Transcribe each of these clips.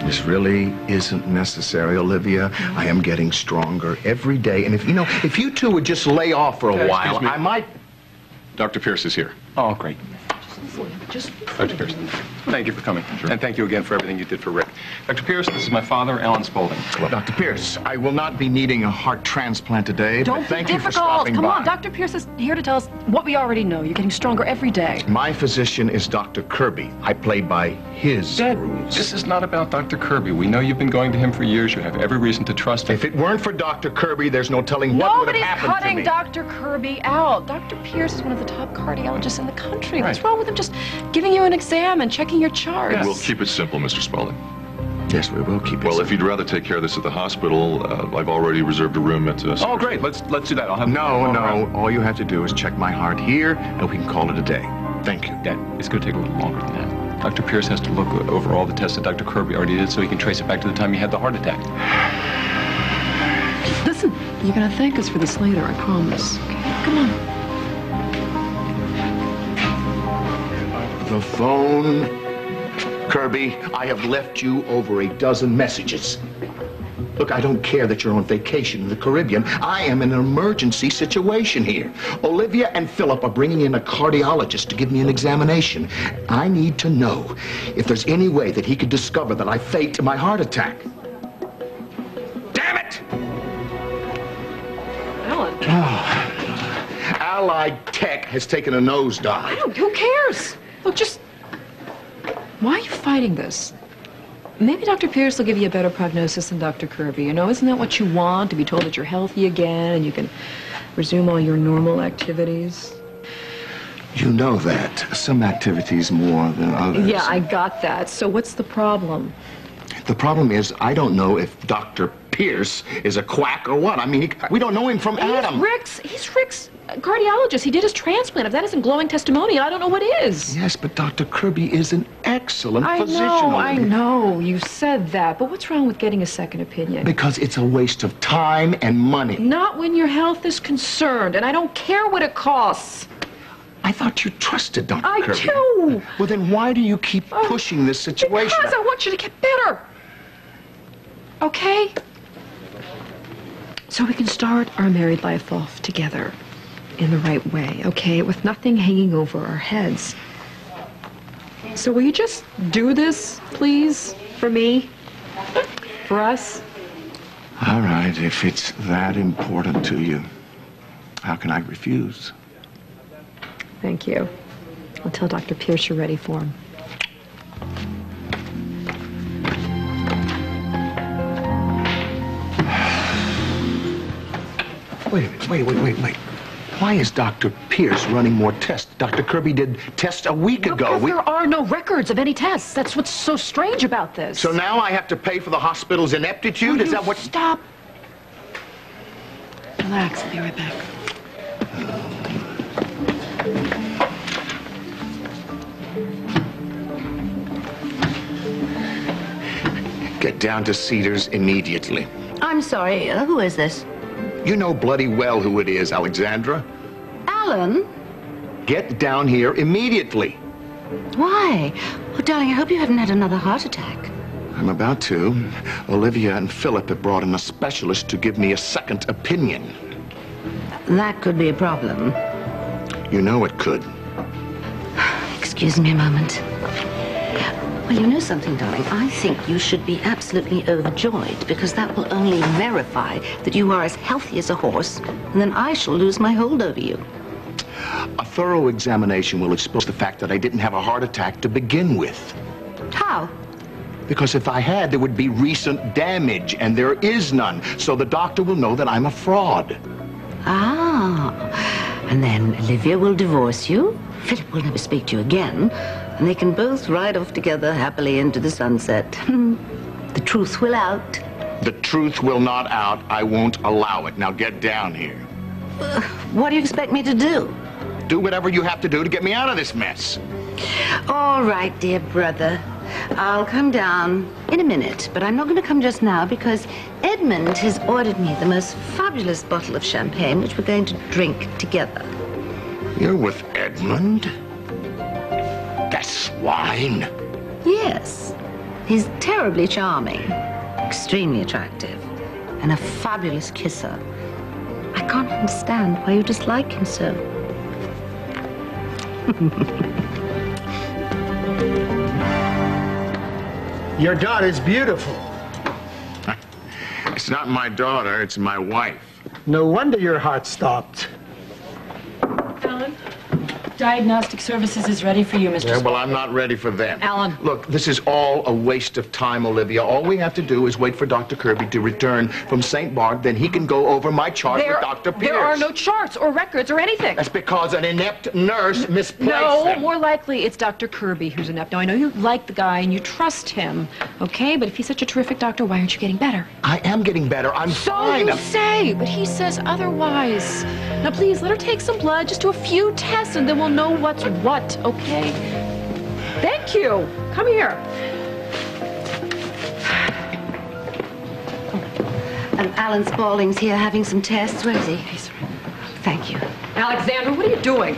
This really isn't necessary, Olivia. I am getting stronger every day. And if you two would just lay off for a while, I might... Dr. Pierce is here. Oh, great. Dr. Pierce, thank you for coming. Sure. And thank you again for everything you did for Rick. Dr. Pierce, this is my father, Alan Spaulding. Well, Dr. Pierce, I will not be needing a heart transplant today, but thank you for stopping by. Come on, Dr. Pierce is here to tell us what we already know. You're getting stronger every day. My physician is Dr. Kirby. I play by his rules. This is not about Dr. Kirby. We know you've been going to him for years. You have every reason to trust him. If it weren't for Dr. Kirby, there's no telling what would have happened to me. Nobody's cutting Dr. Kirby out. Dr. Pierce is one of the top cardiologists in the country. Right. What's wrong with him just giving you an exam and checking your charts? Yes. We'll keep it simple, Mr. Spaulding. Yes, we will keep it Well, simple. if you'd rather take care of this at the hospital, I've already reserved a room at... Oh, great. Let's do that. I'll have... No. All you have to do is check my heart here, and we can call it a day. Thank you. Dad, it's going to take a little longer than that. Dr. Pierce has to look over all the tests that Dr. Kirby already did so he can trace it back to the time he had the heart attack. Listen, you're going to thank us for this later, I promise. Okay, come on. The phone. Kirby, I have left you over a dozen messages. Look, I don't care that you're on vacation in the Caribbean. I am in an emergency situation here. Olivia and Philip are bringing in a cardiologist to give me an examination. I need to know if there's any way that he could discover that I faked my heart attack. Damn it! Alan. Oh. Allied Tech has taken a nosedive. Who cares? Look, just... Why are you fighting this? Maybe Dr. Pierce will give you a better prognosis than Dr. Kirby. You know, isn't that what you want? To be told that you're healthy again and you can resume all your normal activities? You know that. Some activities more than others. Yeah, I got that. So what's the problem? The problem is, I don't know if Dr. Pierce is a quack or what. I mean, we don't know him from Adam. He's Rick's cardiologist. He did his transplant. If that isn't glowing testimonial, I don't know what is. Yes, but Dr. Kirby is an excellent physician. I know. You said that. But what's wrong with getting a second opinion? Because it's a waste of time and money. Not when your health is concerned, and I don't care what it costs. I thought you trusted Dr. Kirby. I do. Well, then why do you keep pushing this situation? Because I want you to get better. Okay? So we can start our married life off together in the right way, okay? With nothing hanging over our heads. So will you just do this, please? For me? For us? All right, if it's that important to you, how can I refuse? Thank you. I'll tell Dr. Pierce you're ready for him. Wait a minute, wait. Why is Dr. Pierce running more tests? Dr. Kirby did tests a week ago. Because there are no records of any tests. That's what's so strange about this. So now I have to pay for the hospital's ineptitude? Is that what... Stop. Relax, I'll be right back. Get down to Cedars immediately. I'm sorry, who is this? You know bloody well who it is, Alexandra. Alan? Get down here immediately. Why? Oh, darling, I hope you haven't had another heart attack. I'm about to. Olivia and Philip have brought in a specialist to give me a second opinion. That could be a problem. You know it could. Excuse me a moment. Well, you know something, darling? I think you should be absolutely overjoyed because that will only verify that you are as healthy as a horse, and then I shall lose my hold over you. A thorough examination will expose the fact that I didn't have a heart attack to begin with. How? Because if I had, there would be recent damage, and there is none. So the doctor will know that I'm a fraud. Ah. And then Olivia will divorce you, Philip will never speak to you again, and they can both ride off together happily into the sunset. The truth will out. The truth will not out. I won't allow it. Now get down here. What do you expect me to do? Do whatever you have to do to get me out of this mess. All right, dear brother. I'll come down in a minute, but I'm not going to come just now because Edmund has ordered me the most fabulous bottle of champagne, which we're going to drink together. You're with Edmund? That swine? Yes. He's terribly charming, extremely attractive, and a fabulous kisser. I can't understand why you dislike him so. Your daughter's beautiful. It's not my daughter, it's my wife. No wonder your heart stopped. Alan, diagnostic services is ready for you, Mr. Yeah, well, I'm not ready for them. Alan. Look, this is all a waste of time, Olivia. All we have to do is wait for Dr. Kirby to return from St. Barb, then he can go over my chart with Dr. Pierce. There are no charts or records or anything. That's because an inept nurse misplaced No, them. more likely it's Dr. Kirby who's inept. Now, I know you like the guy and you trust him, okay? But if he's such a terrific doctor, why aren't you getting better? I am getting better. I'm So fine. you say, but he says otherwise. Now, please, let her take some blood, just do a few tests, and then we'll know what's what, okay? Thank you. Come here. And Alan Spaulding's here having some tests. Where is he? Thank you. Alexandra, what are you doing?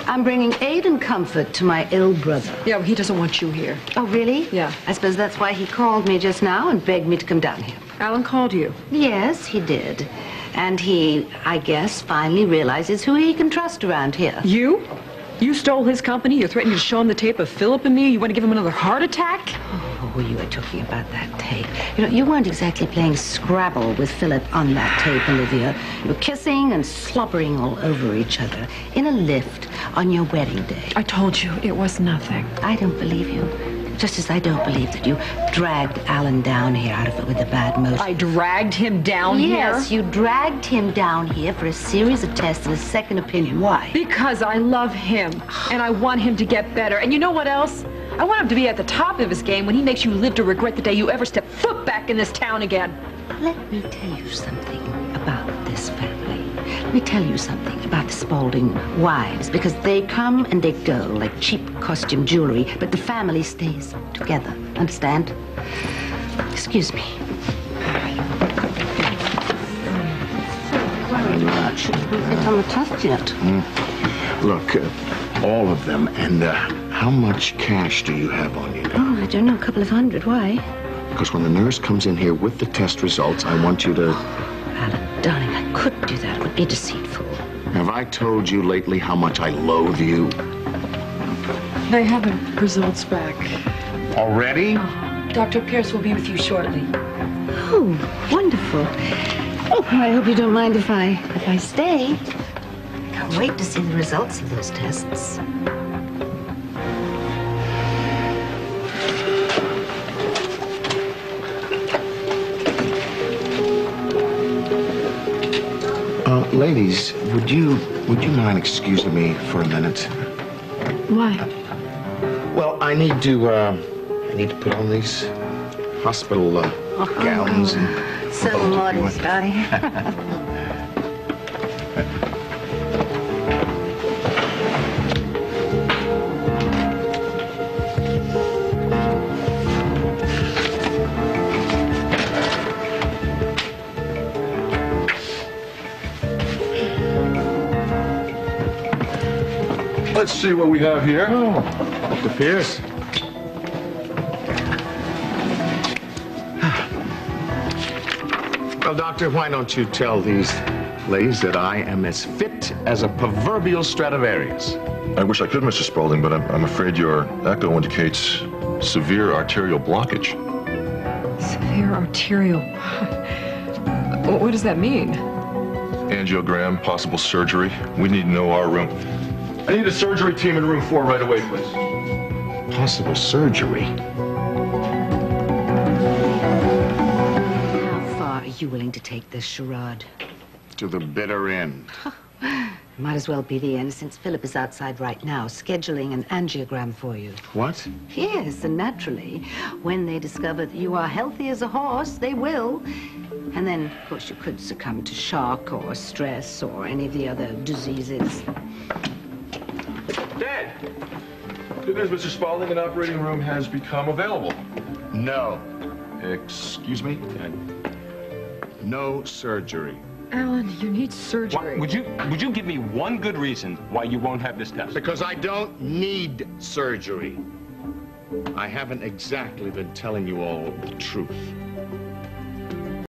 I'm bringing aid and comfort to my ill brother. Yeah, well, he doesn't want you here. Oh, really? Yeah. I suppose that's why he called me just now and begged me to come down here. Alan called you. Yes, he did. And he, I guess, finally realizes who he can trust around here. You? You stole his company? You're threatening to show him the tape of Philip and me? You want to give him another heart attack? Oh, you were talking about that tape. You know, you weren't exactly playing Scrabble with Philip on that tape, Olivia. You were kissing and slobbering all over each other in a lift on your wedding day. I told you it was nothing. I don't believe you. Just as I don't believe that you dragged Alan down here out of it with a bad motive. I dragged him down here? Yes, you dragged him down here for a series of tests and a second opinion. Why? Because I love him, and I want him to get better. And you know what else? I want him to be at the top of his game when he makes you live to regret the day you ever step foot back in this town again. Let me tell you something about this family. Let me tell you something about the Spaulding wives, because they come and they go like cheap costume jewelry, but the family stays together. Understand? Excuse me. Very much. We fit on the test yet. Look, all of them. And how much cash do you have on you now? Oh, I don't know, a couple of hundred. Why? Because when the nurse comes in here with the test results, I want you to... Alan, darling, I couldn't do that. It would be deceitful. Have I told you lately how much I loathe you? They have the results back. Already? Dr. Pierce will be with you shortly. Oh, wonderful. Oh, I hope you don't mind if I stay. I can't wait to see the results of those tests. Ladies, would you mind excusing me for a minute? Why? Well, I need to put on these hospital gowns and... So modest, darling. Let's see what we have here. Oh, Dr. Pierce. Well, Doctor, why don't you tell these ladies that I am as fit as a proverbial Stradivarius? I wish I could, Mr. Spaulding, but I'm afraid your echo indicates severe arterial blockage. Severe arterial... What does that mean? Angiogram, possible surgery. We need to know our room. I need a surgery team in room 4 right away, please. Possible surgery? How far are you willing to take this charade? To the bitter end. Might as well be the end, since Philip is outside right now, scheduling an angiogram for you. What? Yes, and naturally, when they discover that you are healthy as a horse, they will. And then, of course, you could succumb to shock or stress or any of the other diseases. Dad! Good news, Mr. Spaulding. An operating room has become available. No. Excuse me? No surgery. Alan, you need surgery. Would you give me one good reason why you won't have this test? Because I don't need surgery. I haven't exactly been telling you all the truth.